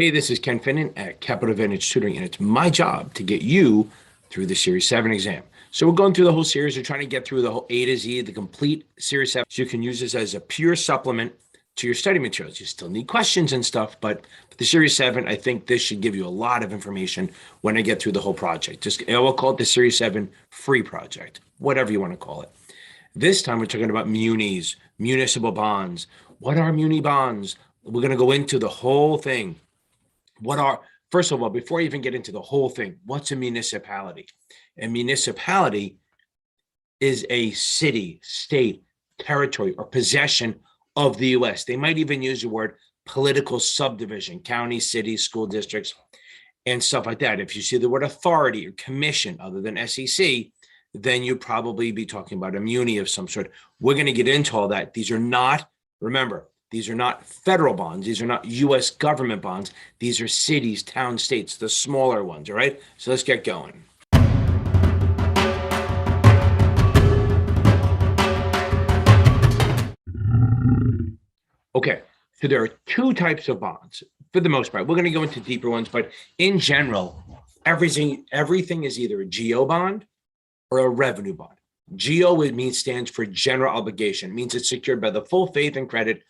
Hey, this is Ken Finnan at Capital Advantage Tutoring, and it's my job to get you through the Series 7 exam. So we're going through the whole series. We're trying to get through the whole A to Z, the complete Series 7, so you can use this as a pure supplement to your study materials. You still need questions and stuff, but for the Series 7, I think this should give you a lot of information when I get through the whole project. I will call it the Series 7 free project, whatever you want to call it. This time we're talking about munis, municipal bonds. What are muni bonds? We're going to go into the whole thing. First of all, before you even get into the whole thing, what's a municipality? A municipality is a city, state, territory, or possession of the US. They might even use the word political subdivision, county, city, school districts, and stuff like that. If you see the word authority or commission other than SEC, then you'd probably be talking about a muni of some sort. We're going to get into all that. These are not, remember, these are not federal bonds. These are not US government bonds. These are cities, towns, states, the smaller ones, all right? So let's get going. Okay, so there are two types of bonds for the most part. We're going to go into deeper ones, but in general, everything is either a GO bond or a revenue bond. GO stands for general obligation. It means it's secured by the full faith and credit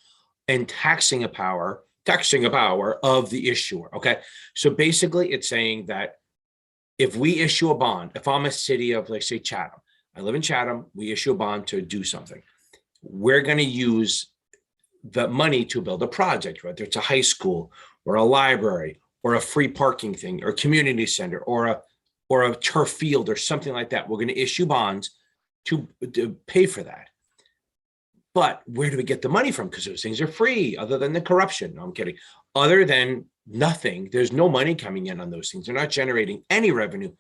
and taxing a power of the issuer. Okay, so basically it's saying that if we issue a bond, if I'm a city of, let's say, Chatham, I live in Chatham, we issue a bond to do something. We're going to use the money to build a project, whether it's a high school or a library or a free parking thing or a community center or a turf field or something like that. We're going to issue bonds to pay for that. But where do we get the money from? Because those things are free, other than the corruption. No, I'm kidding. Other than nothing, there's no money coming in on those things. They're not generating any revenue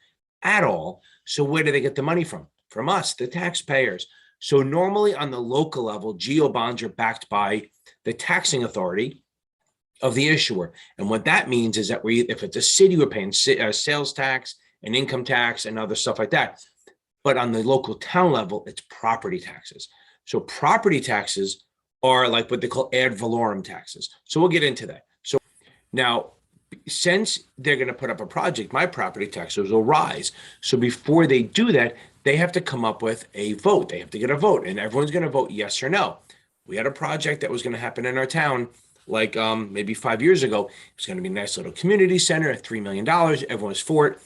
at all. So where do they get the money from? From us, the taxpayers. So normally on the local level, GO bonds are backed by the taxing authority of the issuer. And what that means is that if it's a city, we're paying sales tax and income tax and other stuff like that. But on the local town level, it's property taxes. So property taxes are like what they call ad valorem taxes. So we'll get into that. So now, since they're going to put up a project, my property taxes will rise. So before they do that, they have to come up with a vote. They have to get a vote, and everyone's going to vote yes or no. We had a project that was going to happen in our town like maybe 5 years ago. It was going to be a nice little community center at $3 million. Everyone was for it.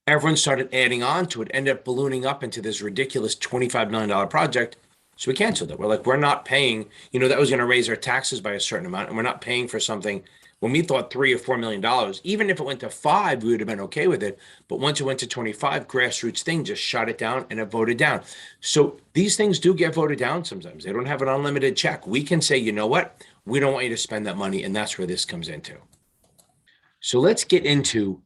Everyone started adding on to it, ended up ballooning up into this ridiculous $25 million project. So we canceled it. We're like, we're not paying, that was going to raise our taxes by a certain amount. And we're not paying for something when we thought $3 or $4 million. Even if it went to 5, we would have been okay with it. But once it went to 25, grassroots thing just shot it down and it voted down. So these things do get voted down sometimes. They don't have an unlimited check. We can say, you know what? We don't want you to spend that money. And that's where this comes into. So let's get into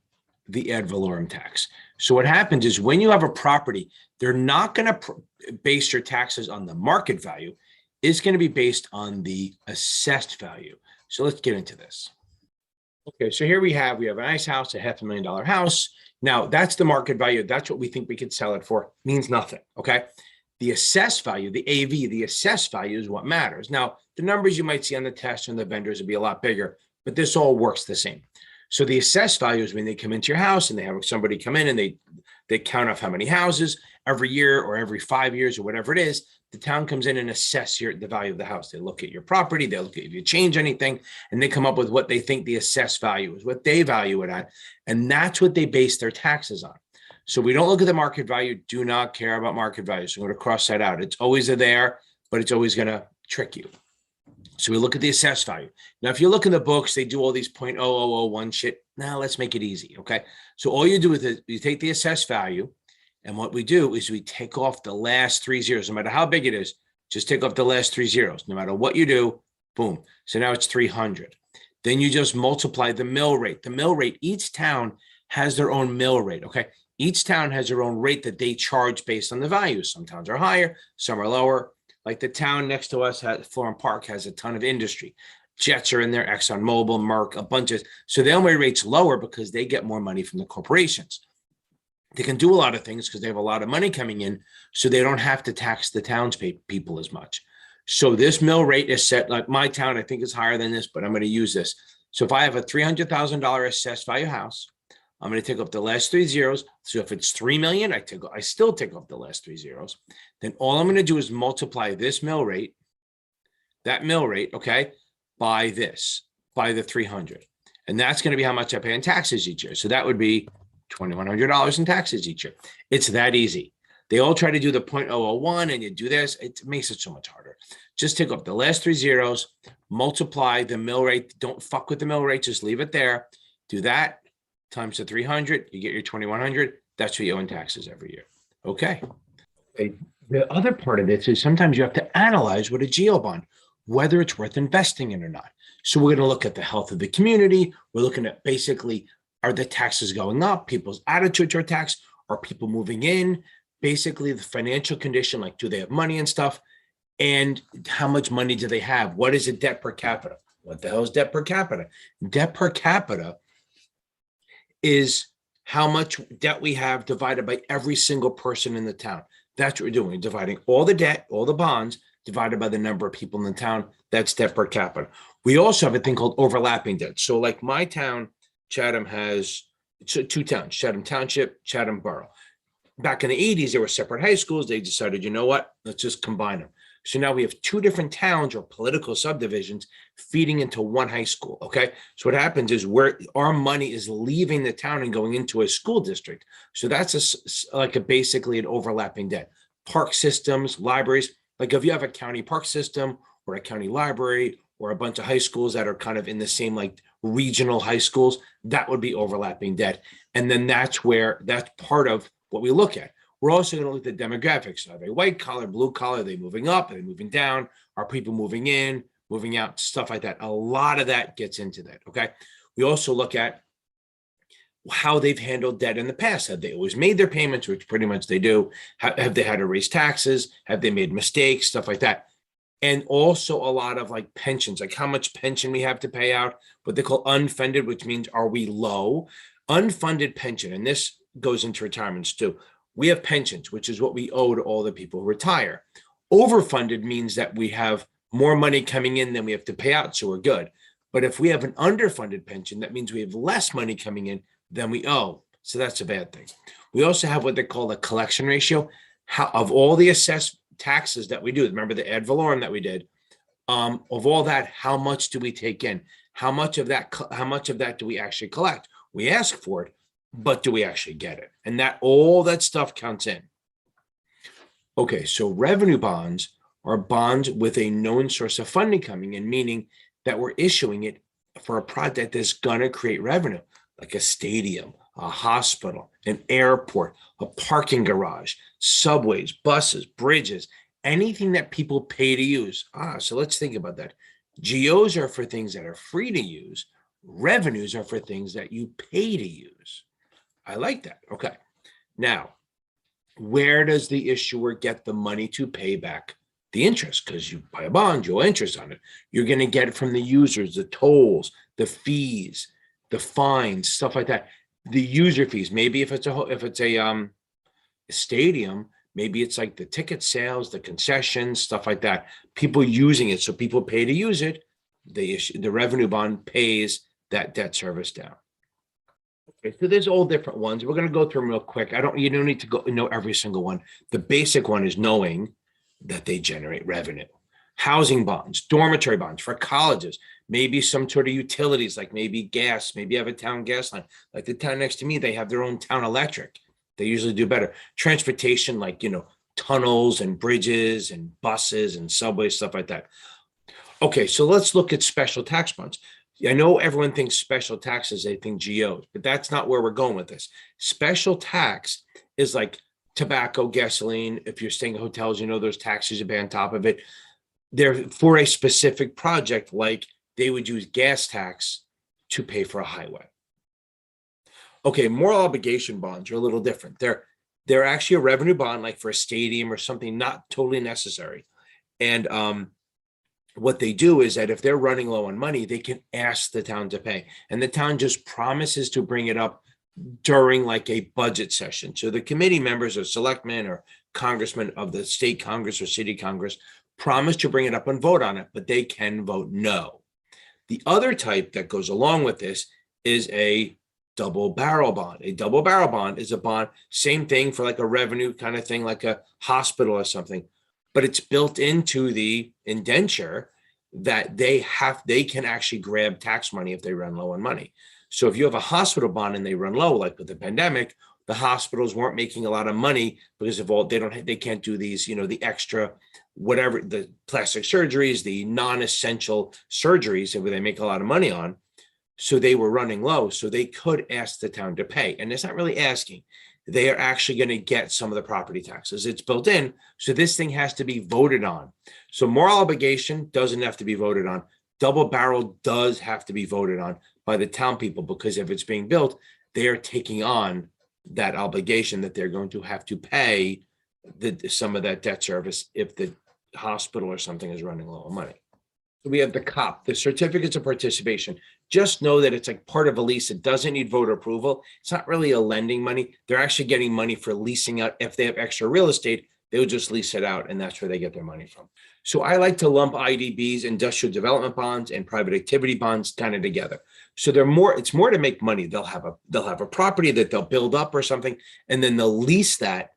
the ad valorem tax. So what happens is when you have a property, they're not going to base your taxes on the market value. It's going to be based on the assessed value. So let's get into this. Okay, so here we have a nice house, a $500,000 house. Now that's the market value. That's what we think we could sell it for. Means nothing. Okay. The assessed value, the AV, the assessed value is what matters. Now the numbers you might see on the test and the vendors will be a lot bigger, but this all works the same. So the assessed value is when they come into your house and they have somebody come in and they count off how many houses every year or every 5 years or whatever it is. The town comes in and assess the value of the house. They look at your property, they look at if you change anything, and they come up with what they think the assessed value is, what they value it at. And that's what they base their taxes on. So we don't look at the market value, do not care about market value. So I'm going to cross that out. It's always there, but it's always going to trick you. So we look at the assessed value. Now, if you look in the books, they do all these 0.0001 shit. Now let's make it easy, okay? So all you do is you take the assessed value, and what we do is we take off the last 3 zeros. No matter how big it is, just take off the last 3 zeros. No matter what you do, boom. So now it's 300. Then you just multiply the mill rate. The mill rate, each town has their own mill rate, okay? Each town has their own rate that they charge based on the values. Some towns are higher, some are lower. Like the town next to us, Florham Park, has a ton of industry. Jets are in there, ExxonMobil, Merck, a bunch of, so the only rate's lower because they get more money from the corporations. They can do a lot of things because they have a lot of money coming in, so they don't have to tax the townspeople as much. So this mill rate is set, like my town, I think is higher than this, but I'm going to use this. So if I have a $300,000 assessed value house, I'm going to take off the last three zeros. So if it's 3 million, I still take off the last three zeros. Then all I'm going to do is multiply this mill rate, that mill rate, okay, by the 300. And that's going to be how much I pay in taxes each year. So that would be $2,100 in taxes each year. It's that easy. They all try to do the 0.001 and you do this. It makes it so much harder. Just take off the last three zeros, multiply the mill rate. Don't fuck with the mill rate. Just leave it there. Do that times the 300. You get your 2,100. That's what you owe in taxes every year. Okay. The other part of this is sometimes you have to analyze what a geo bond, whether it's worth investing in or not. So we're going to look at the health of the community. We're looking at basically, are the taxes going up? People's attitude toward tax? Are people moving in? Basically, the financial condition, like do they have money and stuff? And how much money do they have? What is the debt per capita? What the hell is debt per capita? Debt per capita is how much debt we have divided by every single person in the town. That's what we're doing. We're dividing all the debt, all the bonds, divided by the number of people in the town. That's debt per capita. We also have a thing called overlapping debt. So like my town, Chatham, has two towns, Chatham Township, Chatham Borough. Back in the 80s, there were separate high schools. They decided, you know what, let's just combine them. So now we have two different towns or political subdivisions feeding into one high school, okay? So what happens is where our money is leaving the town and going into a school district. So that's basically an overlapping debt. Park systems, libraries, like if you have a county park system or a county library or a bunch of high schools that are kind of in the same like regional high schools, that would be overlapping debt. And then that's part of what we look at. We're also going to look at the demographics. Are they white collar, blue collar? Are they moving up? Are they moving down? Are people moving in, moving out, stuff like that? A lot of that gets into that, okay? We also look at how they've handled debt in the past. Have they always made their payments, which pretty much they do? Have they had to raise taxes? Have they made mistakes? Stuff like that. And also a lot of like pensions, like how much pension we have to pay out, what they call unfunded, which means are we low? Unfunded pension, and this goes into retirements too. We have pensions, which is what we owe to all the people who retire. Overfunded means that we have more money coming in than we have to pay out, so we're good. But if we have an underfunded pension, that means we have less money coming in than we owe. So that's a bad thing. We also have what they call the collection ratio. Of all the assessed taxes that we do, remember the ad valorem that we did, of all that, how much do we take in? How much of that do we actually collect? We ask for it, but do we actually get it? And all that stuff counts in. Okay, so revenue bonds are bonds with a known source of funding coming in, meaning that we're issuing it for a project that's gonna create revenue, like a stadium, a hospital, an airport, a parking garage, subways, buses, bridges, anything that people pay to use. So let's think about that. GOs are for things that are free to use. Revenues are for things that you pay to use. I like that. Okay. Now, where does the issuer get the money to pay back the interest? Because you buy a bond, you owe interest on it. You're going to get it from the users, the tolls, the fees, the fines, stuff like that. The user fees. Maybe if it's a stadium, maybe it's like the ticket sales, the concessions, stuff like that. People using it, so people pay to use it. The revenue bond pays that debt service down. Okay, so there's all different ones. We're going to go through them real quick. You don't need to know every single one. The basic one is knowing that they generate revenue. Housing bonds, dormitory bonds for colleges, maybe some sort of utilities, like maybe gas, maybe you have a town gas line. Like the town next to me, they have their own town electric. They usually do better. Transportation, like, tunnels and bridges and buses and subways, stuff like that. Okay, so let's look at special tax bonds. I know everyone thinks special taxes, they think GOs, but that's not where we're going with this. Special tax is like tobacco, gasoline. If you're staying in hotels, those taxes are on top of it. They're for a specific project, like they would use gas tax to pay for a highway. Okay, moral obligation bonds are a little different. They're actually a revenue bond, like for a stadium or something not totally necessary. And what they do is that if they're running low on money, they can ask the town to pay. And the town just promises to bring it up during like a budget session. So the committee members or selectmen or congressmen of the state Congress or city Congress promise to bring it up and vote on it, but they can vote no. The other type that goes along with this is a double barrel bond. A double barrel bond is a bond, same thing for like a revenue kind of thing, like a hospital or something, but it's built into the indenture that they can actually grab tax money if they run low on money. So if you have a hospital bond and they run low, like with the pandemic, the hospitals weren't making a lot of money because of all they can't do these, the extra whatever, the plastic surgeries, the non-essential surgeries that they make a lot of money on. So they were running low, so they could ask the town to pay. And it's not really asking. They are actually going to get some of the property taxes. It's built in. So this thing has to be voted on. So moral obligation doesn't have to be voted on. Double barrel does have to be voted on by the town people, because if it's being built, they are taking on that obligation that they're going to have to pay some of that debt service if the hospital or something is running low on money. So we have the COP, the certificates of participation. Just know that it's like part of a lease. It doesn't need voter approval. It's not really a lending money. They're actually getting money for leasing out. If they have extra real estate, they'll just lease it out, and that's where they get their money from. So I like to lump IDBs, industrial development bonds, and private activity bonds kind of together. So it's more to make money. They'll have a property that they'll build up or something, and then they'll lease that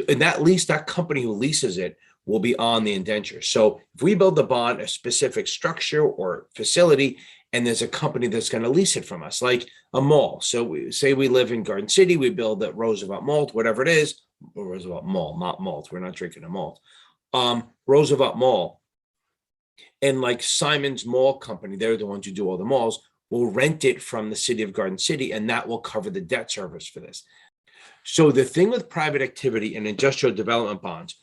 and that company who leases it will be on the indenture. So if we build the bond, a specific structure or facility, and there's a company that's going to lease it from us, like a mall. So we say we live in Garden City, we build at Roosevelt Malt, whatever it is, or Roosevelt Mall, not malt. We're not drinking a malt. Roosevelt Mall, and like Simon's Mall Company, they're the ones who do all the malls, will rent it from the city of Garden City, and that will cover the debt service for this. So the thing with private activity and industrial development bonds,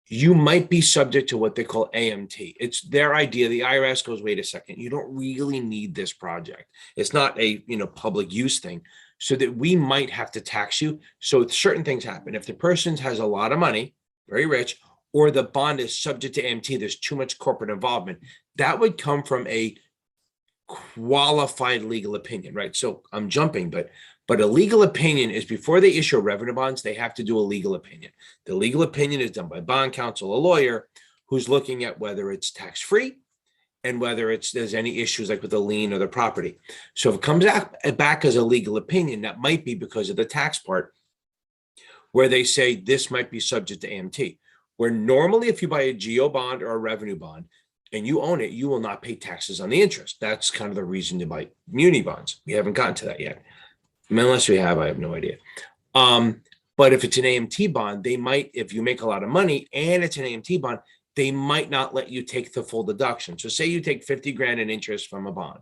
you might be subject to what they call AMT. It's their idea. The IRS goes, wait a second, you don't really need this project. It's not a public use thing, so that we might have to tax you. So certain things happen. If the person has a lot of money, very rich, or the bond is subject to AMT, there's too much corporate involvement, that would come from a qualified legal opinion, right? So I'm jumping, but a legal opinion is before they issue revenue bonds, they have to do a legal opinion. The legal opinion is done by bond counsel, a lawyer who's looking at whether it's tax-free and whether there's any issues like with the lien or the property. So if it comes back as a legal opinion, that might be because of the tax part, where they say this might be subject to AMT, where normally if you buy a GO bond or a revenue bond and you own it, you will not pay taxes on the interest. That's kind of the reason to buy muni bonds. We haven't gotten to that yet. Unless we have, I have no idea. But if it's an AMT bond, they might, if you make a lot of money and it's an AMT bond, they might not let you take the full deduction. So say you take 50 grand in interest from a bond,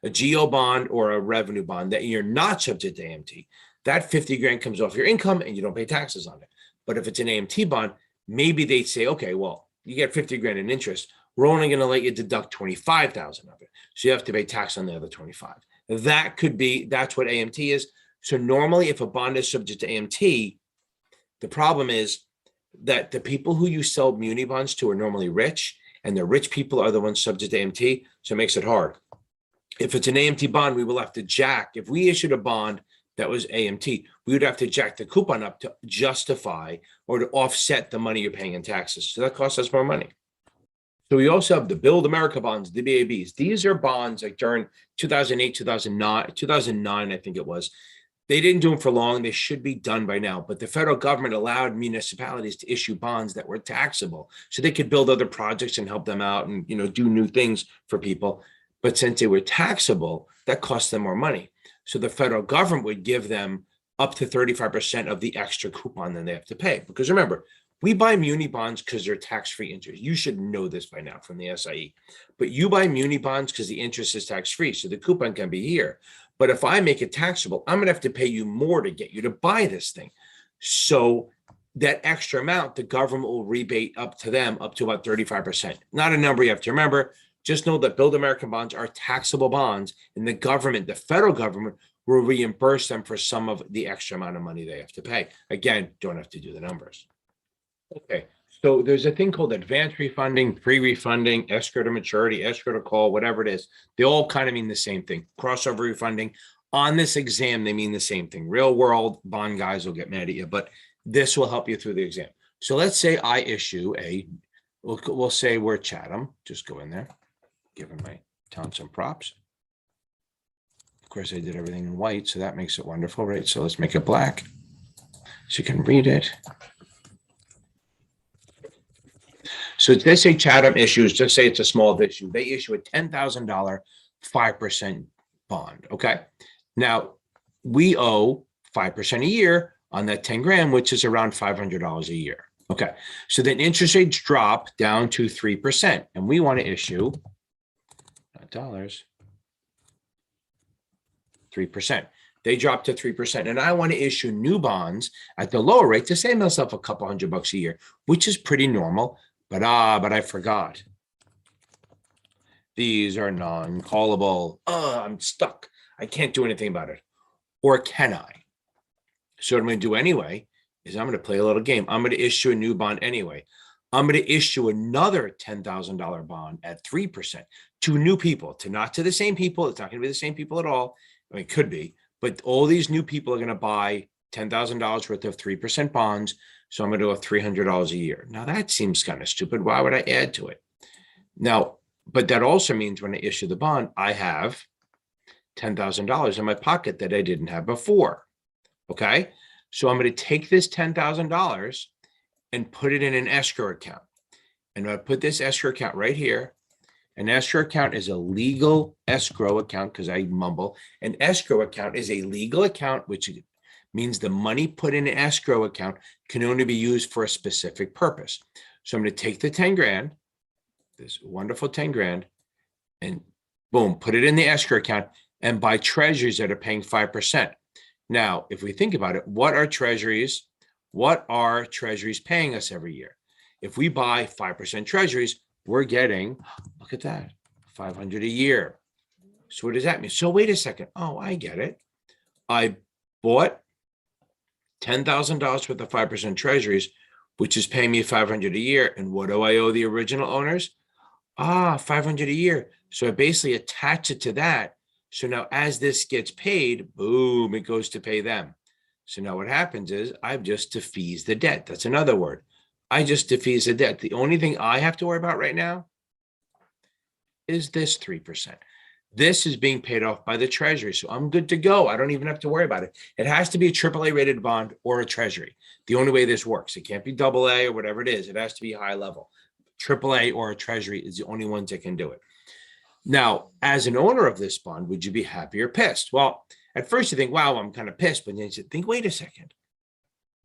a GO bond or a revenue bond that you're not subject to AMT, that 50 grand comes off your income and you don't pay taxes on it. But if it's an AMT bond, maybe they say, okay, well, you get 50 grand in interest. We're only going to let you deduct 25,000 of it. So you have to pay tax on the other 25. That's what AMT is. So normally if a bond is subject to AMT, the problem is that the people who you sell muni bonds to are normally rich, and the rich people are the ones subject to AMT. So it makes it hard. If it's an AMT bond, we will have to jack. If we issued a bond that was AMT, we would have to jack the coupon up to justify or to offset the money you're paying in taxes. So that costs us more money. So we also have the Build America bonds, the BABs. These are bonds like during 2008, 2009, I think it was. They didn't do them for long. They should be done by now. But the federal government allowed municipalities to issue bonds that were taxable, so they could build other projects and help them out and do new things for people. But since they were taxable, that cost them more money. So the federal government would give them up to 35% of the extra coupon that they have to pay. Because remember, we buy muni bonds because they're tax-free interest. You should know this by now from the SIE. But you buy muni bonds because the interest is tax-free, so the coupon can be here. But if I make it taxable, I'm going to have to pay you more to get you to buy this thing. So that extra amount, the government will rebate up to them up to about 35%. Not a number you have to remember. Just know that Build American bonds are taxable bonds, and the government, the federal government, will reimburse them for some of the extra amount of money they have to pay. Again, don't have to do the numbers. Okay, so there's a thing called advanced refunding, pre-refunding, escrow to maturity, escrow to call, whatever it is. They all kind of mean the same thing. Crossover refunding. On this exam, they mean the same thing. Real world bond guys will get mad at you, but this will help you through the exam. So let's say I issue we'll say we're Chatham. Just go in there, give him my Townsend props. Of course, I did everything in white, so that makes it wonderful, right? So let's make it black so you can read it. So they say Chatham issues, just say it's a small issue. They issue a $10,000 5% bond. Okay. Now we owe 5% a year on that 10 grand, which is around $500 a year. Okay. So then interest rates drop down to 3%, and we want to issue not dollars, 3%. They drop to 3%, and I want to issue new bonds at the lower rate to save myself a couple $100 a year, which is pretty normal. But I forgot. These are non-callable. I'm stuck. I can't do anything about it. Or can I? So what I'm going to do anyway is I'm going to play a little game. I'm going to issue a new bond anyway. I'm going to issue another $10,000 bond at 3% to new people, not to the same people. It's not going to be the same people at all. I mean, it could be, but all these new people are going to buy $10,000 worth of 3% bonds. So I'm going to do a $300 a year. Now that seems kind of stupid. Why would I add to it? Now, but that also means when I issue the bond, I have $10,000 in my pocket that I didn't have before. Okay. So I'm going to take this $10,000 and put it in an escrow account. And I put this escrow account right here. An escrow account is a legal escrow account, because I mumble. An escrow account is a legal account, which means the money put in an escrow account can only be used for a specific purpose. So I'm going to take the 10 grand, this wonderful 10 grand, and boom, put it in the escrow account and buy treasuries that are paying 5%. Now, if we think about it, what are treasuries paying us every year? If we buy 5% treasuries, we're getting, look at that, 500 a year. So what does that mean? So wait a second. Oh, I get it. I bought $10,000 worth of 5% treasuries, which is paying me 500 a year. And what do I owe the original owners? 500 a year. So I basically attach it to that. So now as this gets paid, boom, it goes to pay them. So now what happens is I've just defeased the debt. That's another word. I just defeased the debt. The only thing I have to worry about right now is this 3%. This is being paid off by the treasury. So I'm good to go. I don't even have to worry about it. It has to be a AAA rated bond or a treasury. The only way this works, it can't be AA or whatever it is. It has to be high level. AAA or a treasury is the only ones that can do it. Now, as an owner of this bond, would you be happy or pissed? Well, at first you think, wow, I'm kind of pissed. But then you think, wait a second.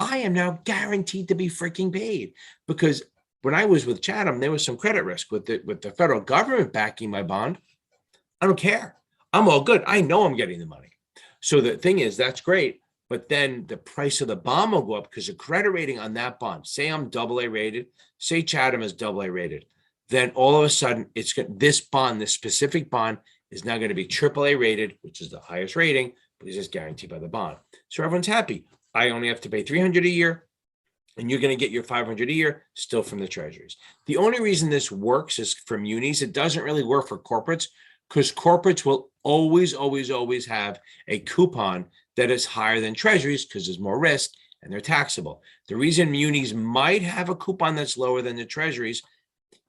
I am now guaranteed to be freaking paid, because when I was with Chatham, there was some credit risk with the federal government backing my bond. I don't care. I'm all good. I know I'm getting the money. So the thing is, that's great. But then the price of the bond will go up because the credit rating on that bond, say I'm AA rated, say Chatham is AA rated, then all of a sudden this bond, this specific bond is now going to be AAA rated, which is the highest rating because it's guaranteed by the bond. So everyone's happy. I only have to pay 300 a year, and you're going to get your 500 a year still from the treasuries. The only reason this works is for munis. It doesn't really work for corporates, because corporates will always have a coupon that is higher than treasuries because there's more risk and they're taxable. The reason munis might have a coupon that's lower than the treasuries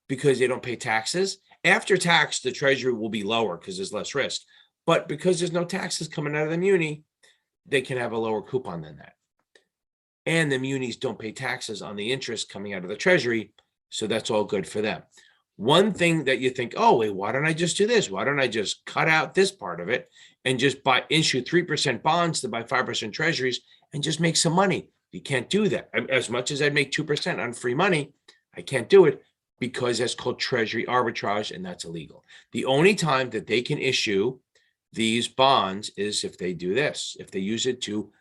because they don't pay taxes. After tax, the treasury will be lower because there's less risk. But because there's no taxes coming out of the muni, they can have a lower coupon than that. And the munis don't pay taxes on the interest coming out of the treasury, so that's all good for them. One thing that you think, oh, wait, why don't I just do this? Why don't I just cut out this part of it and just issue 3% bonds to buy 5% treasuries and just make some money? You can't do that. As much as I'd make 2% on free money, I can't do it because that's called treasury arbitrage, and that's illegal. The only time that they can issue these bonds is if they do this, if they use it to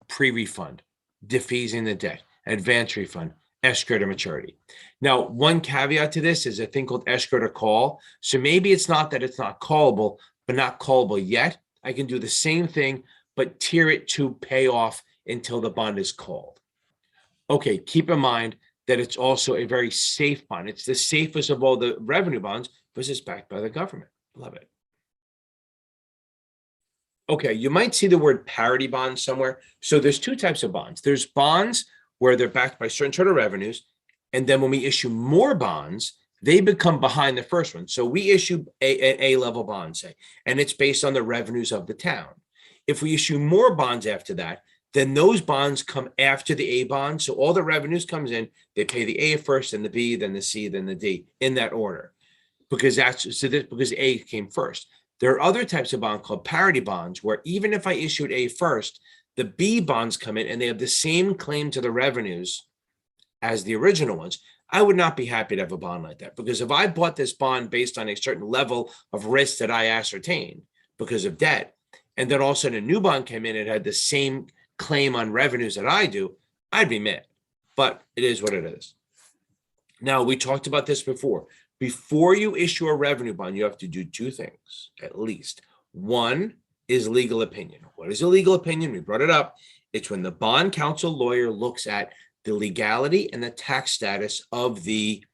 pre-refund, defeasing the debt, advance refund, escrow to maturity. Now, one caveat to this is a thing called escrow to call. So maybe it's not that it's not callable, but not callable yet. I can do the same thing, but tier it to pay off until the bond is called. Okay, keep in mind that it's also a very safe bond. It's the safest of all the revenue bonds because it's backed by the government. Love it. Okay, you might see the word parity bond somewhere. So there's two types of bonds. There's bonds where they're backed by certain sort of revenues. And then when we issue more bonds, they become behind the first one. So we issue an A-level bond, say, and it's based on the revenues of the town. If we issue more bonds after that, then those bonds come after the A bond. So all the revenues comes in, they pay the A first, then the B, then the C, then the D, in that order. Because because A came first. There are other types of bonds called parity bonds, where even if I issued A first, the B bonds come in and they have the same claim to the revenues as the original ones. I would not be happy to have a bond like that, because if I bought this bond based on a certain level of risk that I ascertained because of debt, and then all of a sudden a new bond came in and had the same claim on revenues that I do, I'd be mad. But it is what it is. Now, we talked about this before. Before you issue a revenue bond, you have to do two things, at least. One is legal opinion. What is a legal opinion? We brought it up. It's when the bond counsel lawyer looks at the legality and the tax status of the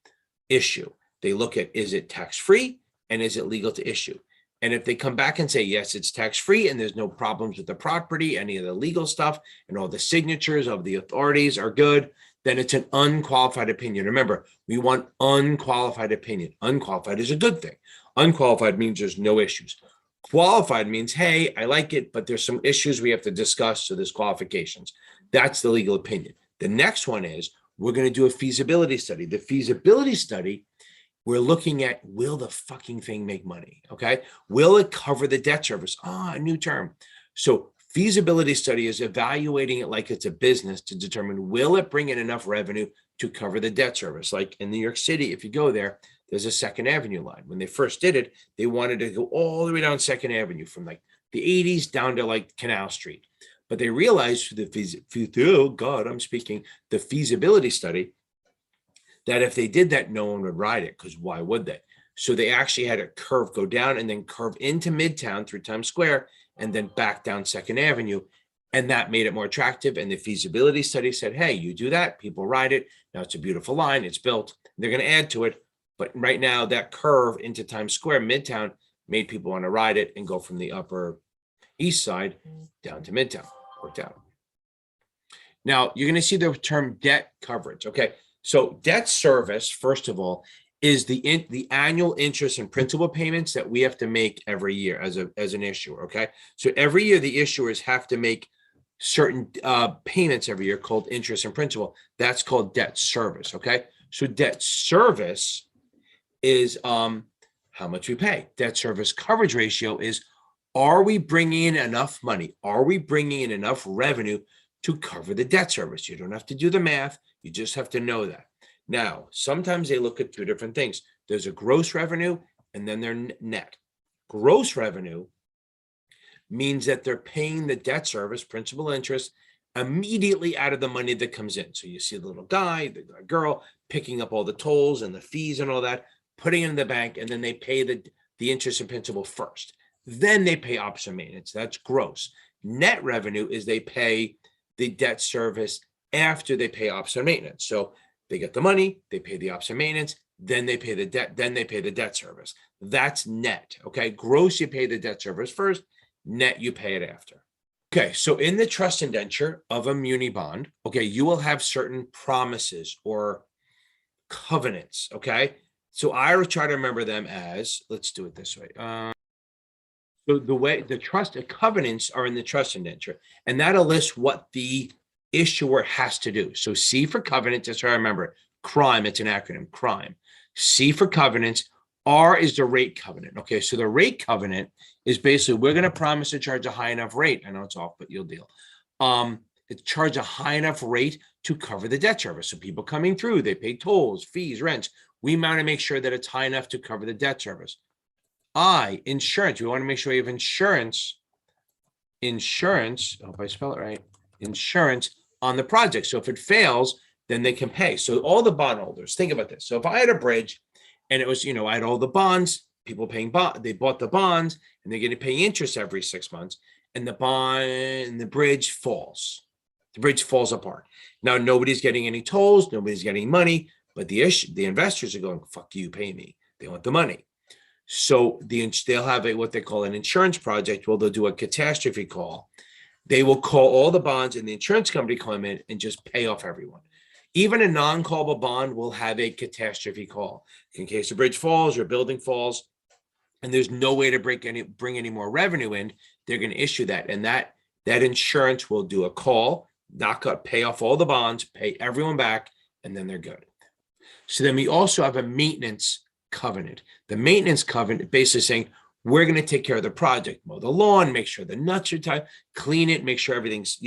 issue. They look at, is it tax-free and is it legal to issue? And if they come back and say, yes, it's tax-free and there's no problems with the property, any of the legal stuff, and all the signatures of the authorities are good, then it's an unqualified opinion. Remember, we want unqualified opinion. Unqualified is a good thing. Unqualified means there's no issues. Qualified means, hey, I like it, but there's some issues we have to discuss, so there's qualifications. That's the legal opinion. The next one is, we're going to do a feasibility study. The feasibility study, we're looking at, will the fucking thing make money? Okay. Will it cover the debt service? A new term. So feasibility study is evaluating it like it's a business to determine, will it bring in enough revenue to cover the debt service? Like in New York City, if you go there, there's a Second Avenue line. When they first did it, they wanted to go all the way down Second Avenue from like the 80s down to like Canal Street. But they realized the feasibility study, that if they did that, no one would ride it, because why would they? So they actually had a curve go down and then curve into Midtown through Times Square and then back down Second Avenue. And that made it more attractive. And the feasibility study said, hey, you do that, people ride it. Now it's a beautiful line, it's built, they're going to add to it. But right now that curve into Times Square, Midtown, made people want to ride it and go from the Upper East Side down to Midtown. Worked out. Now you're going to see the term debt coverage. Okay. So debt service, first of all, is the annual interest and principal payments that we have to make every year as an issuer. Okay. So every year the issuers have to make certain payments every year called interest and principal. That's called debt service. Okay. So debt service is how much we pay. Debt service coverage ratio is, are we bringing in enough money? Are we bringing in enough revenue to cover the debt service? You don't have to do the math. You just have to know that. Now, sometimes they look at two different things. There's a gross revenue and then their net. Gross revenue means that they're paying the debt service, principal interest, immediately out of the money that comes in. So you see the little guy, the girl picking up all the tolls and the fees and all that, putting it in the bank, and then they pay the interest and principal first. Then they pay ops and maintenance. That's gross. Net revenue is they pay the debt service after they pay ops and maintenance. So they get the money, they pay the ops and maintenance, then they pay the debt, then they pay the debt service. That's net. Okay. Gross, you pay the debt service first, net, you pay it after. Okay. So in the trust indenture of a muni bond, okay, you will have certain promises or covenants. Okay. So I will try to remember them as, let's do it this way. So the way the trust covenants are in the trust indenture, and that'll list what the issuer has to do. So C for covenant, just so I remember, crime, it's an acronym, crime. C for covenants, R is the rate covenant. Okay, so the rate covenant is basically, we're going to promise to charge a high enough rate. I know it's off, but you'll deal. Charge a high enough rate to cover the debt service. So people coming through, they pay tolls, fees, rents. We want to make sure that it's high enough to cover the debt service. I, insurance. We want to make sure we have insurance. I hope I spell it right. Insurance on the project. So if it fails, then they can pay. So all the bondholders, think about this. So if I had a bridge and it was, I had all the bonds, people paying they bought the bonds and they're going to pay interest every 6 months, and the bridge falls. The bridge falls apart. Now nobody's getting any tolls, nobody's getting money, but the investors are going, fuck you, pay me. They want the money. So they'll have what they call an insurance project. Well, they'll do a catastrophe call. They will call all the bonds and the insurance company come in and just pay off everyone. Even a non-callable bond will have a catastrophe call. In case a bridge falls or a building falls, and there's no way to bring any more revenue in, they're going to issue that. And that insurance will do a call, pay off all the bonds, pay everyone back, and then they're good. So then we also have a maintenance covenant. The maintenance covenant basically saying, we're going to take care of the project, mow the lawn, make sure the nuts are tight, clean it, make sure everything's,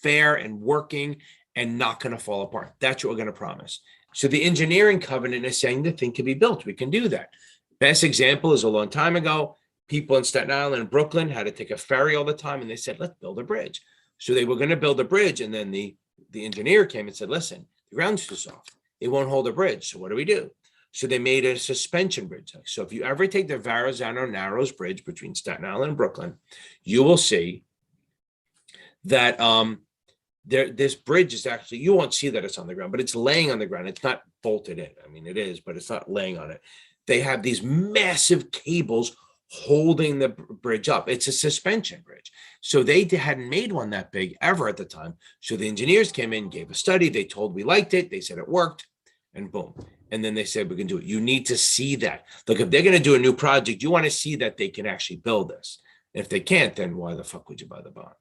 fair and working and not going to fall apart. That's what we're going to promise. So the engineering covenant is saying the thing can be built. We can do that. Best example is a long time ago, people in Staten Island and Brooklyn had to take a ferry all the time. And they said, let's build a bridge. So they were going to build a bridge. And then the engineer came and said, listen, the ground's too soft. It won't hold a bridge. So what do we do? So they made a suspension bridge. So if you ever take the Verrazano Narrows Bridge between Staten Island and Brooklyn, you will see that this bridge is actually, you won't see that it's on the ground, but it's laying on the ground. It's not bolted in. I mean, it is, but it's not laying on it. They have these massive cables holding the bridge up. It's a suspension bridge. So they hadn't made one that big ever at the time. So the engineers came in, gave a study. They told we liked it. They said it worked, and boom. And then they said, we can do it. You need to see that. Look, if they're going to do a new project, you want to see that they can actually build this. If they can't, then why the fuck would you buy the bond?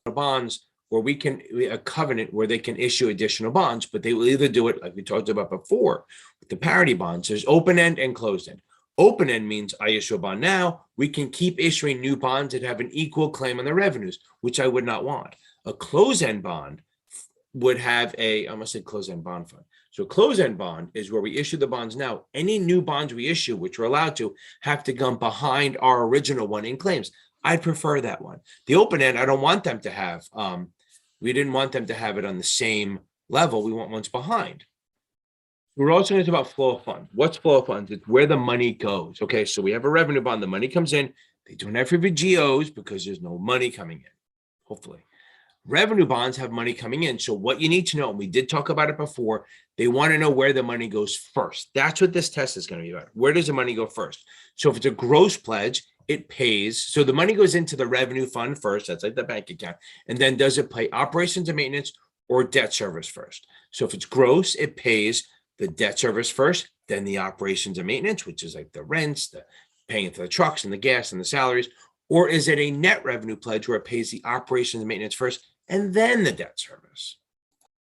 The bonds where a covenant where they can issue additional bonds, but they will either do it like we talked about before with the parity bonds. There's open end and closed end. Open end means I issue a bond now. We can keep issuing new bonds that have an equal claim on the revenues, which I would not want. A closed end bond would have I almost said closed end bond fund. So a closed end bond is where we issue the bonds now. Any new bonds we issue, which we're allowed to, have to come behind our original one in claims. I prefer that one. The open end, I don't want them to have. We didn't want them to have it on the same level. We want ones behind. We're also going to talk about flow of funds. What's flow of funds? It's where the money goes. Okay, so we have a revenue bond. The money comes in. They don't have for GOs because there's no money coming in, hopefully. Revenue bonds have money coming in. So what you need to know, and we did talk about it before, they want to know where the money goes first. That's what this test is going to be about. Where does the money go first? So if it's a gross pledge, it pays. So the money goes into the revenue fund first. That's like the bank account. And then does it pay operations and maintenance or debt service first? So if it's gross, it pays the debt service first, then the operations and maintenance, which is like the rents, the paying for the trucks and the gas and the salaries. Or is it a net revenue pledge where it pays the operations and maintenance first and then the debt service?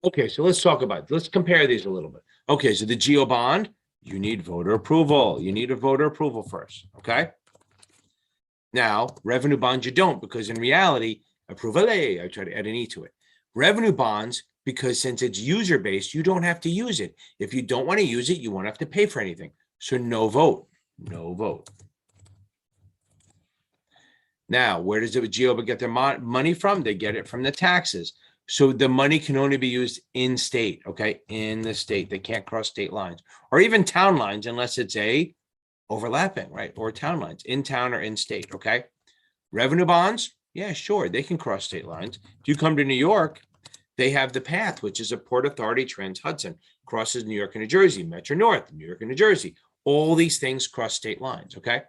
Okay, so let's compare these a little bit. Okay, so the GO bond, you need voter approval. You need a voter approval first, okay? Now, revenue bonds, you don't, because in reality, approval A, I try to add an E to it. Revenue bonds, because since it's user-based, you don't have to use it. If you don't want to use it, you won't have to pay for anything. So no vote. Now, where does the GO get their money from? They get it from the taxes. So the money can only be used in state, okay? In the state. They can't cross state lines or even town lines unless it's overlapping, right? Or town lines, in town or in state, okay? Revenue bonds, yeah, sure. They can cross state lines. If you come to New York, they have the PATH, which is a Port Authority Trans-Hudson, crosses New York and New Jersey, Metro North, New York and New Jersey. All these things cross state lines, okay?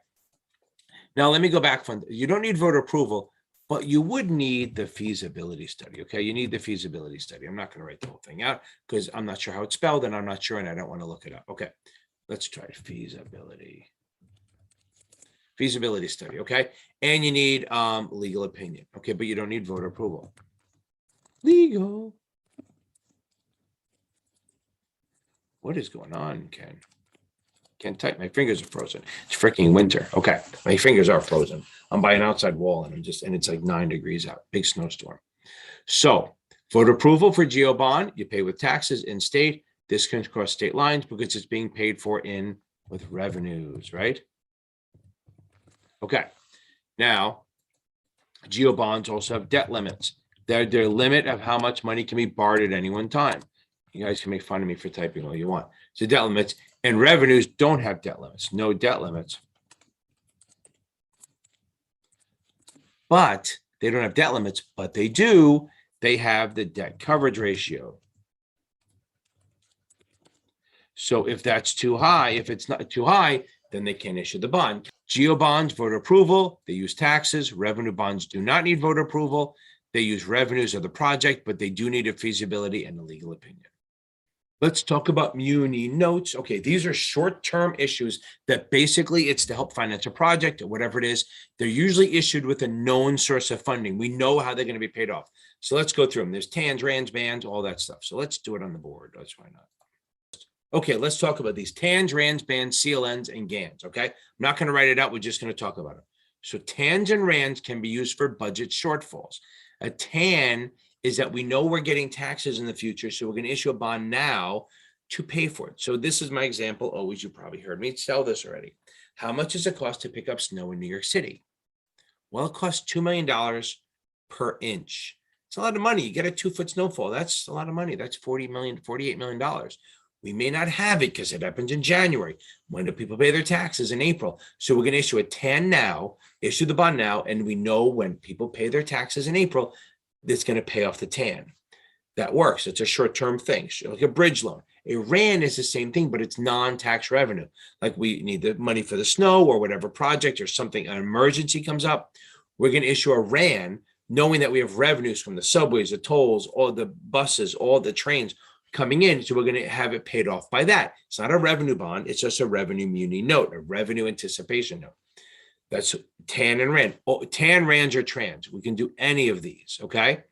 Now, let me go back. You don't need voter approval, but you would need the feasibility study, okay? You need the feasibility study. I'm not going to write the whole thing out because I'm not sure how it's spelled and I'm not sure and I don't want to look it up. Okay, let's try feasibility study, okay? And you need legal opinion, okay? But you don't need voter approval. Legal. What is going on, Ken? Can't type. My fingers are frozen. It's freaking winter. Okay, my fingers are frozen. I'm by an outside wall and it's like 9 degrees out. Big snowstorm. So voter approval for GO bond, you pay with taxes in state. This can cross state lines because it's being paid for with revenues, right? Okay. Now, GO bonds also have debt limits. They're their limit of how much money can be borrowed at any one time. You guys can make fun of me for typing all you want. So debt limits and revenues don't have debt limits, no debt limits. But they don't have debt limits, but they do. They have the debt coverage ratio. So if that's too high, if it's not too high, then they can't issue the bond. GO bonds, voter approval, they use taxes. Revenue bonds do not need voter approval. They use revenues of the project, but they do need a feasibility and a legal opinion. Let's talk about muni notes. Okay, these are short-term issues that basically it's to help finance a project or whatever it is. They're usually issued with a known source of funding. We know how they're going to be paid off. So let's go through them. There's TANs, RANs, BANs, all that stuff. So let's do it on the board. Let's why not. Okay, let's talk about these TANs, RANs, BANs, CLNs, and GANs. Okay, I'm not going to write it out. We're just going to talk about it. So TANs and RANs can be used for budget shortfalls. A TAN is that we know we're getting taxes in the future, so we're going to issue a bond now to pay for it. So this is my example. Always, you probably heard me tell this already. How much does it cost to pick up snow in New York City? Well, it costs $2 million per inch. It's a lot of money. You get a 2-foot snowfall. That's a lot of money. That's $48 million. We may not have it because it happens in January. When do people pay their taxes? In April. So we're going to issue a TAN now, issue the bond now, and we know when people pay their taxes in April, that's going to pay off the TAN. That works. It's a short-term thing, like a bridge loan. A RAN is the same thing, but it's non-tax revenue. Like we need the money for the snow or whatever project or something, an emergency comes up. We're going to issue a RAN knowing that we have revenues from the subways, the tolls, all the buses, all the trains coming in. So we're going to have it paid off by that. It's not a revenue bond. It's just a revenue muni note, a revenue anticipation note. That's TAN and RAN. Oh, TAN, RANs, or trans. We can do any of these, okay?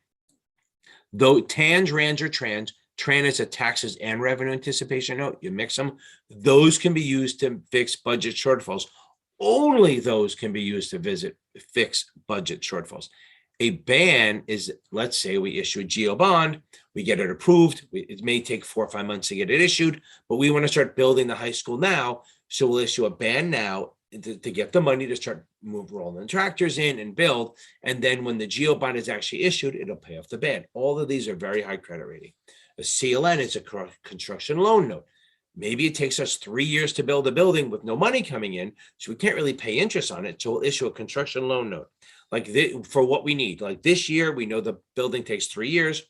Though TANs, RANs, or trans, TRAN is a taxes and revenue anticipation note. You mix them. Those can be used to fix budget shortfalls. Only those can be used to fix budget shortfalls. A ban is, let's say we issue a GO bond, we get it approved. It may take 4 or 5 months to get it issued, but we want to start building the high school now. So we'll issue a ban now to get the money to start rolling tractors in and build. And then when the GO bond is actually issued, it'll pay off the ban. All of these are very high credit rating. A CLN is a construction loan note. Maybe it takes us 3 years to build a building with no money coming in, so we can't really pay interest on it. So we'll issue a construction loan note like for what we need. Like this year, we know the building takes 3 years.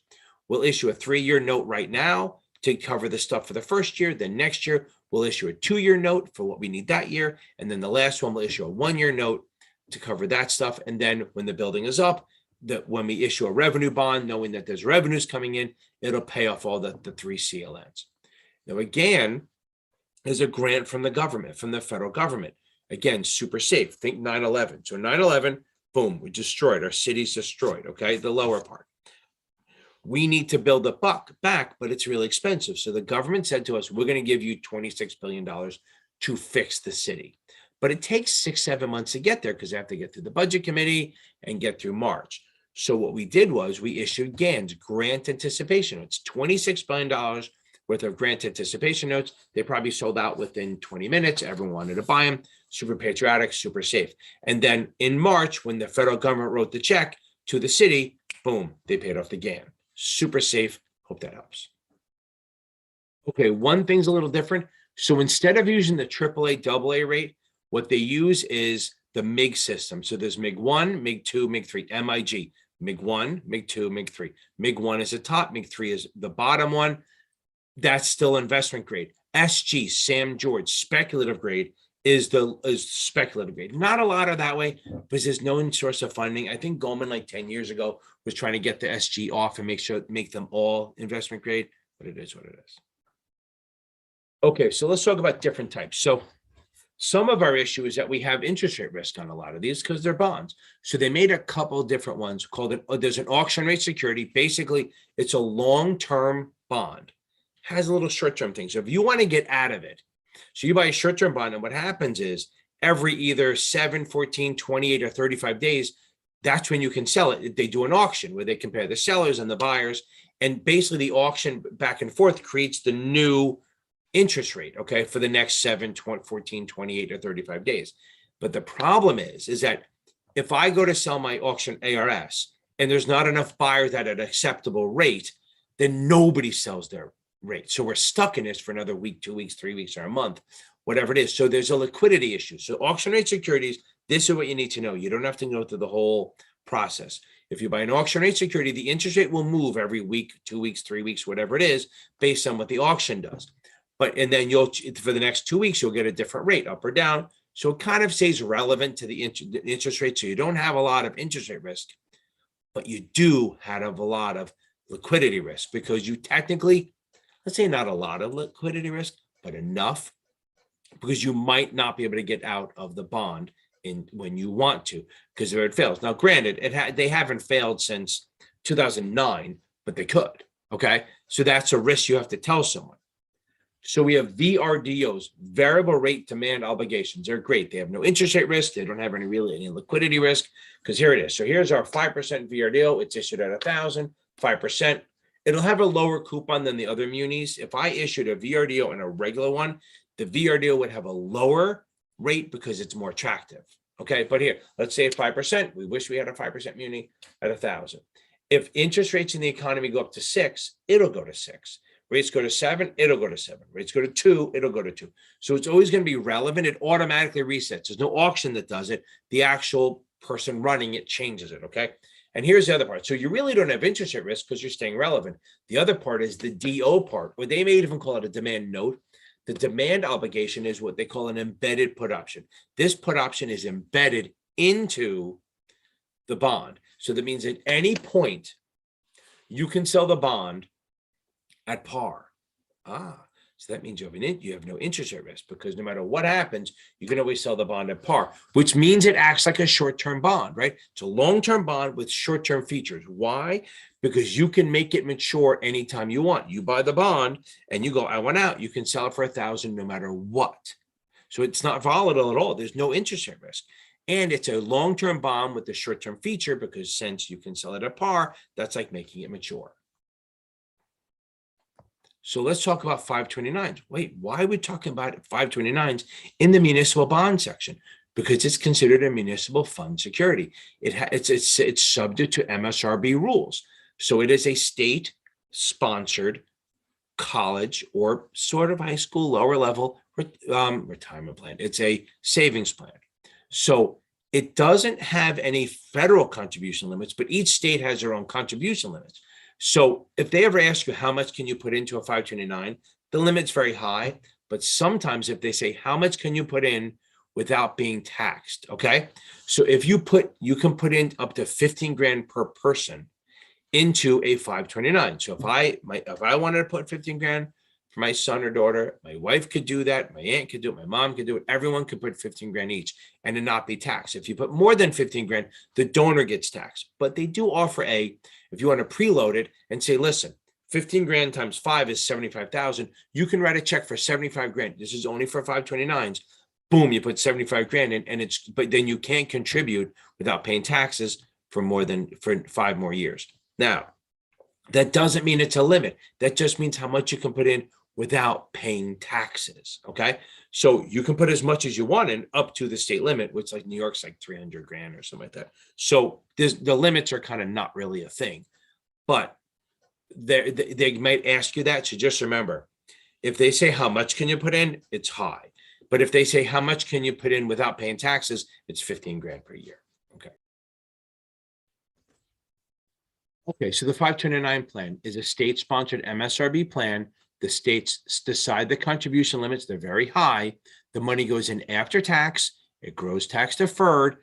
We'll issue a 3-year note right now to cover the stuff for the first year. Then next year, we'll issue a 2-year note for what we need that year. And then the last one, we'll issue a 1-year note to cover that stuff. And then when the building is up, when we issue a revenue bond, knowing that there's revenues coming in, it'll pay off all the 3 CLNs. Now, again, there's a grant from the government, from the federal government. Again, super safe. Think 9/11. So 9/11, boom, we destroyed. Our city's destroyed, okay? The lower part. We need to build it back, but it's really expensive. So the government said to us, we're going to give you $26 billion to fix the city. But it takes 6-7 months to get there because they have to get through the budget committee and get through March. So what we did was we issued GANs, grant anticipation. It's $26 billion worth of grant anticipation notes. They probably sold out within 20 minutes. Everyone wanted to buy them. Super patriotic, super safe. And then in March, when the federal government wrote the check to the city, boom, they paid off the GAN. Super safe. Hope that helps. Okay, one thing's a little different. So instead of using the AAA, AA rate, what they use is the MIG system. So there's MIG-1, MIG-2, MIG-3, MIG. MIG-1, MIG-2, MIG-3. MIG-1 is the top, MIG-3 is the bottom one. That's still investment grade. SG, Sam George, speculative grade is speculative grade. Not a lot of that way, because there's no source of funding. I think Goldman, like 10 years ago, was trying to get the SG off and make them all investment grade, but it is what it is. Okay, so let's talk about different types. So some of our issue is that we have interest rate risk on a lot of these because they're bonds. So they made a couple of different ones called there's an auction rate security. Basically, it's a long-term bond, has a little short-term thing. So if you want to get out of it, so you buy a short-term bond, and what happens is every either 7, 14, 28, or 35 days, that's when you can sell it. They do an auction where they compare the sellers and the buyers. And basically the auction back and forth creates the new interest rate, okay, for the next 7, 14, 28, or 35 days. But the problem is that if I go to sell my auction ARS and there's not enough buyers at an acceptable rate, then nobody sells their rate. So we're stuck in this for another week, 2 weeks, 3 weeks, or a month, whatever it is. So there's a liquidity issue. So auction rate securities, this is what you need to know. You don't have to go through the whole process. If you buy an auction rate security, the interest rate will move every week, 2 weeks, 3 weeks, whatever it is, based on what the auction does. And then for the next 2 weeks, you'll get a different rate, up or down. So it kind of stays relevant to the interest rate. So you don't have a lot of interest rate risk, but you do have a lot of liquidity risk because you technically, let's say not a lot of liquidity risk, but enough, because you might not be able to get out of the bond in when you want to, because if it fails. Now, granted, they haven't failed since 2009, but they could. Okay, so that's a risk you have to tell someone. So we have VRDOs, variable rate demand obligations. They're great. They have no interest rate risk. They don't have any liquidity risk, because here it is. So here's our 5% VRDO. It's issued at 1,000, 5%. It'll have a lower coupon than the other munis. If I issued a VRDO and a regular one, the VRDO would have a lower rate because it's more attractive. Okay, but here, let's say at 5%. We wish we had a 5% muni at 1,000. If interest rates in the economy go up to 6, it'll go to 6. Rates go to 7, it'll go to 7. Rates go to 2, it'll go to 2. So it's always going to be relevant. It automatically resets. There's no auction that does it. The actual person running it changes it, okay? And here's the other part. So you really don't have interest rate risk because you're staying relevant. The other part is the DO part, or they may even call it a demand note. The demand obligation is what they call an embedded put option. This put option is embedded into the bond. So that means at any point, you can sell the bond at par. So that means you have no interest rate risk, because no matter what happens, you can always sell the bond at par, which means it acts like a short-term bond, right? It's a long-term bond with short-term features. Why? Because you can make it mature anytime you want. You buy the bond and you go, I want out. You can sell it for 1,000 no matter what. So it's not volatile at all. There's no interest rate risk. And it's a long-term bond with the short-term feature, because since you can sell it at par, that's like making it mature. So let's talk about 529s. Wait, why are we talking about 529s in the municipal bond section? Because it's considered a municipal fund security. It's subject to MSRB rules. So it is a state-sponsored college or sort of high school, lower level retirement plan. It's a savings plan. So it doesn't have any federal contribution limits, but each state has their own contribution limits. So if they ever ask you how much can you put into a 529, the limit's very high. But sometimes if they say how much can you put in without being taxed, okay? So if you can put in up to 15 grand per person into a 529. So if I wanted to put 15 grand for my son or daughter, my wife could do that, my aunt could do it, my mom could do it, everyone could put 15 grand each and it not be taxed. If you put more than 15 grand, the donor gets taxed. But they do offer if you want to preload it and say, listen, 15 grand times 5 is 75,000. You can write a check for 75 grand. This is only for 529s. Boom, you put 75 grand in, but then you can't contribute without paying taxes for 5 more years. Now, that doesn't mean it's a limit. That just means how much you can put in without paying taxes, okay? So you can put as much as you want in up to the state limit, which like New York's like 300 grand or something like that. So the limits are kind of not really a thing, but they might ask you that. So just remember, if they say how much can you put in, it's high. But if they say how much can you put in without paying taxes, it's 15 grand per year, okay? Okay, so the 529 plan is a state-sponsored MSRB plan. The states decide the contribution limits. They're very high. The money goes in after tax. It grows tax deferred.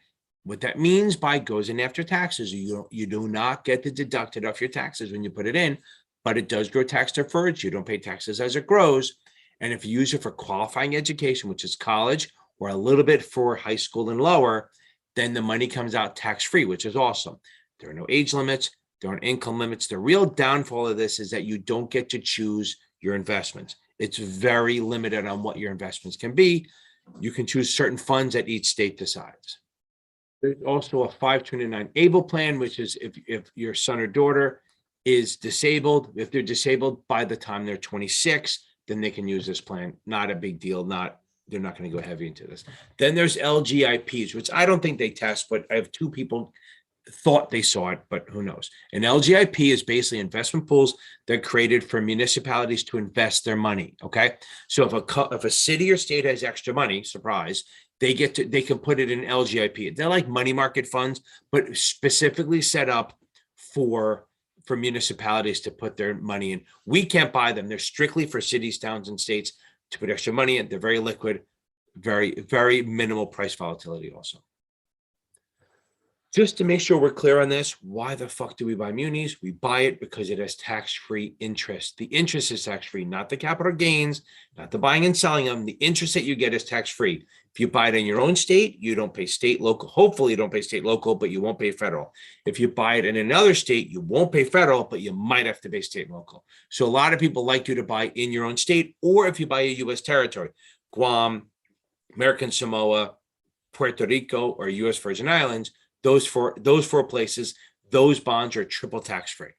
What that means by goes in after taxes, you do not get the deducted off your taxes when you put it in, but it does grow tax deferred. You don't pay taxes as it grows. And if you use it for qualifying education, which is college or a little bit for high school and lower, then the money comes out tax-free, which is awesome. There are no age limits. There aren't income limits. The real downfall of this is that you don't get to choose your investments. It's very limited on what your investments can be. You can choose certain funds that each state decides. There's also a 529 ABLE plan, which is if your son or daughter is disabled, if they're disabled by the time they're 26, then they can use this plan. Not a big deal. They're not going to go heavy into this. Then there's LGIPs, which I don't think they test, but I have 2 people thought they saw it, but who knows? An LGIP is basically investment pools that are created for municipalities to invest their money. Okay, so if a city or state has extra money, surprise, they can put it in LGIP. They're like money market funds, but specifically set up for municipalities to put their money in. We can't buy them. They're strictly for cities, towns, and states to put extra money in. They're very liquid, very, very minimal price volatility also. Just to make sure we're clear on this, why the fuck do we buy munis? We buy it because it has tax-free interest. The interest is tax-free, not the capital gains, not the buying and selling them. The interest that you get is tax-free. If you buy it in your own state, you don't pay state, local. Hopefully you don't pay state, local, but you won't pay federal. If you buy it in another state, you won't pay federal, but you might have to pay state and local. So a lot of people like you to buy in your own state, or if you buy a U.S. territory, Guam, American Samoa, Puerto Rico, or U.S. Virgin Islands, those four places, those bonds are triple tax-free.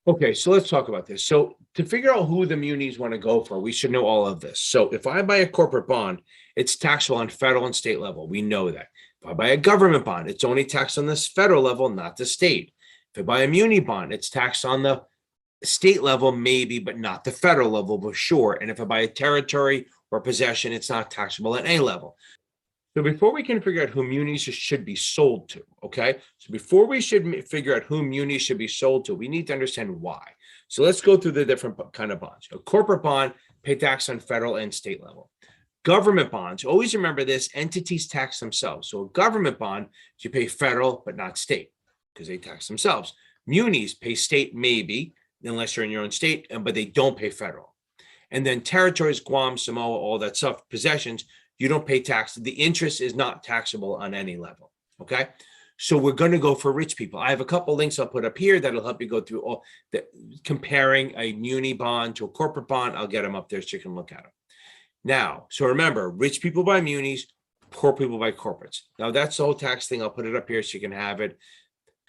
Okay, so let's talk about this. So to figure out who the munis want to go for, we should know all of this. So if I buy a corporate bond, it's taxable on federal and state level. We know that. If I buy a government bond, it's only taxed on this federal level, not the state. If I buy a muni bond, it's taxed on the state level, maybe, but not the federal level for sure. And if I buy a territory or possession, it's not taxable at any level. So before we can figure out who munis should be sold to, okay? So before we should figure out who munis should be sold to, we need to understand why. So let's go through the different kind of bonds. A corporate bond, pay tax on federal and state level. Government bonds, always remember this, entities tax themselves. So a government bond, you pay federal, but not state, because they tax themselves. Munis pay state maybe, unless you're in your own state, but they don't pay federal. And then territories, Guam, Samoa, all that stuff, possessions, you don't pay tax. The interest is not taxable on any level, okay? So we're going to go for rich people. I have a couple links I'll put up here that'll help you go through all the comparing a muni bond to a corporate bond. I'll get them up there so you can look at them. Now, so remember, rich people buy munis, poor people buy corporates. Now that's the whole tax thing. I'll put it up here so you can have it.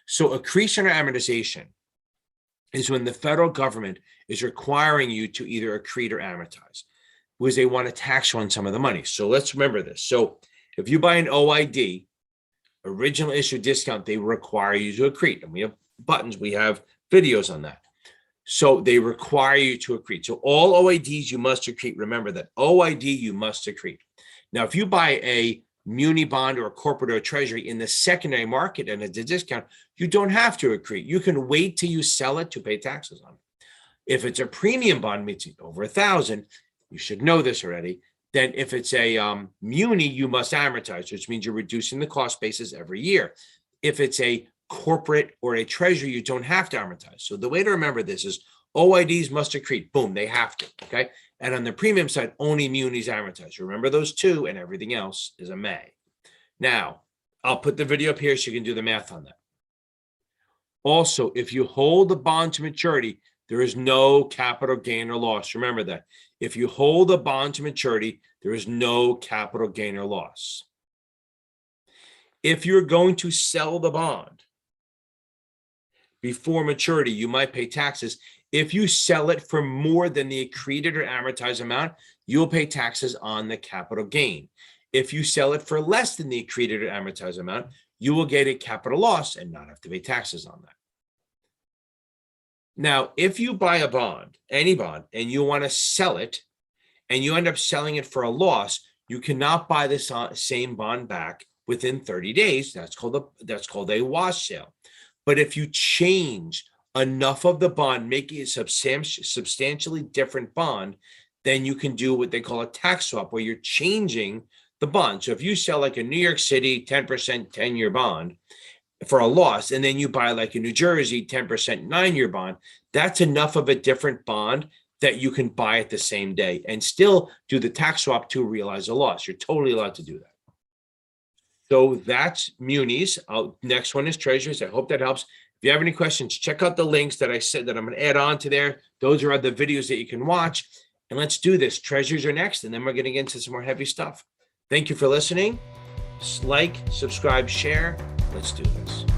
So accretion or amortization is when the federal government is requiring you to either accrete or amortize, because they want to tax you on some of the money. So let's remember this. So if you buy an OID, original issue discount, they require you to accrete. And we have buttons, we have videos on that. So they require you to accrete. So all OIDs you must accrete. Remember that OID you must accrete. Now, if you buy a muni bond or a corporate or a treasury in the secondary market and it's a discount, you don't have to accrete. You can wait till you sell it to pay taxes on it. If it's a premium bond, means over 1,000, you should know this already. Then if it's a muni, you must amortize, which means you're reducing the cost basis every year. If it's a corporate or a treasury, you don't have to amortize. So the way to remember this is OIDs must accrete. Boom, they have to, okay? And on the premium side, only munis amortize. Remember those two, and everything else is a may. Now, I'll put the video up here so you can do the math on that. Also, if you hold the bond to maturity, there is no capital gain or loss. Remember that. If you hold a bond to maturity, there is no capital gain or loss. If you're going to sell the bond before maturity, you might pay taxes. If you sell it for more than the accreted or amortized amount, you'll pay taxes on the capital gain. If you sell it for less than the accreted or amortized amount, you will get a capital loss and not have to pay taxes on that. Now, if you buy a bond, any bond, and you want to sell it, and you end up selling it for a loss, you cannot buy this same bond back within 30 days. That's called a wash sale. But if you change enough of the bond, making it a substantially different bond, then you can do what they call a tax swap, where you're changing the bond. So if you sell like a New York City 10% 10-year bond for a loss, and then you buy like a New Jersey 10% 9-year bond, that's enough of a different bond that you can buy it the same day and still do the tax swap to realize a loss. You're totally allowed to do that. So that's munis. Next one is treasuries. I hope that helps. If you have any questions, check out the links that I said that I'm going to add on to there. Those are the videos that you can watch. And let's do this. Treasuries are next, and then we're going to get into some more heavy stuff. Thank you for listening. Like, subscribe, share. Let's do this.